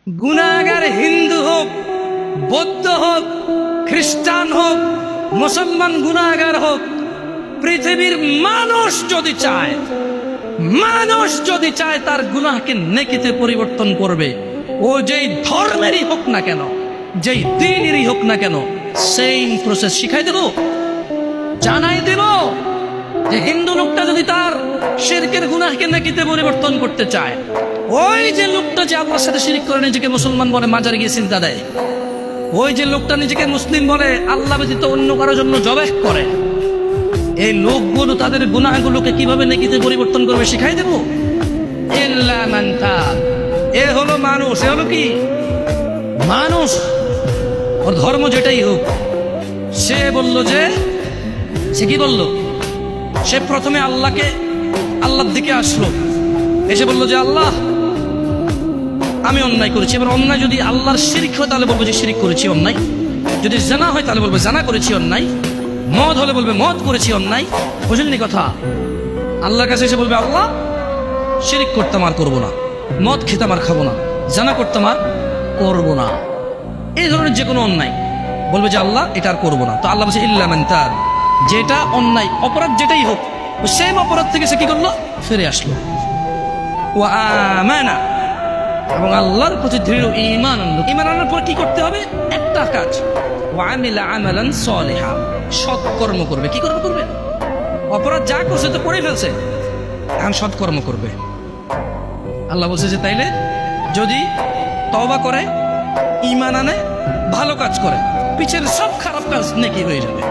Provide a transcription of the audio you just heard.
গুনাহগার হিন্দু হোক, বৌদ্ধ হোক, খ্রিস্টান হোক, মুসলমান গুনাহগার হোক, পৃথিবীর মানুষ যদি চায়, মানুষ যদি চায় তার গুনাহকে নেকিতে পরিবর্তন করবে, ও যেই ধর্মেরই হোক না কেন, যেই দিনেরই হোক না কেন, সেম প্রসেস শিখাই দেব, জানাই দেব যে হিন্দু লোকটা যদি তার শিরকের গুনাহকে নেকিতে পরিবর্তন করতে চায়, ওই যে লোকটা যে আল্লাহর সাথে শিরক করে নিজেকে মুসলমান বলে মাজারে গিয়ে সিজদা দেয়, ওই যে লোকটা নিজেকে মুসলিম বলে আল্লাহ ব্যতীত অন্য কারোর জন্য জবাহ করে, এই লোকগুলো তাদের গুনাহগুলোকে কিভাবে নেকিতে পরিবর্তন করবে শিখাই দেব। ইল্লা মান তাব, এ হলো মানুষ, এ হলো কি মানুষ, ওর ধর্ম যেটাই হোক। সে বলল যে, সে কি বলল, সে প্রথমে আল্লাহর দিকে আসলো, এসে বলল যে আল্লাহ আমি অন্যায় করেছি। এবার অন্যায় যদি আল্লাহর শিরক হয় তাহলে বলবো যে শিরক করেছি অন্যায়, যদি জানা হয় তাহলে বলবো জানা করেছি অন্যায়, মদ হলে বলবে মদ করেছি অন্যায়। বুঝলেন কথা? আল্লাহর কাছে এসে বলবে আল্লাহ শিরক করতাম আর করবো না, মদ খেতাম আর খাবো না, জানা করতাম আর করবো না, এই ধরনের যে কোনো অন্যায় বলবে যে আল্লাহ এটা আর করবো না। তো আল্লাহ বলছে ইল্লা মান তাব, যেটা অন্যায় অপরাধ যেটাই হোক, সেম অপরাধ থেকে সে কি করলো, ফিরে আসলো। ওয়া আমানা, এবং আল্লাহর প্রতি দৃঢ় ঈমান আনলো। ঈমান আনার পর কি করতে হবে? একটা কাজ, ওয়া আমিলা আমালান সালিহা, সৎকর্ম করবে। কি কর্ম করবে? অপরাধ যা করছে তো করে ফেলছে, এখন সৎকর্ম করবে। আল্লাহ বলছে যে তাইলে যদি তওবা করে, ঈমান আনে, ভালো কাজ করে, পিছের সব খারাপ কাজ নেকি হয়ে যাবে।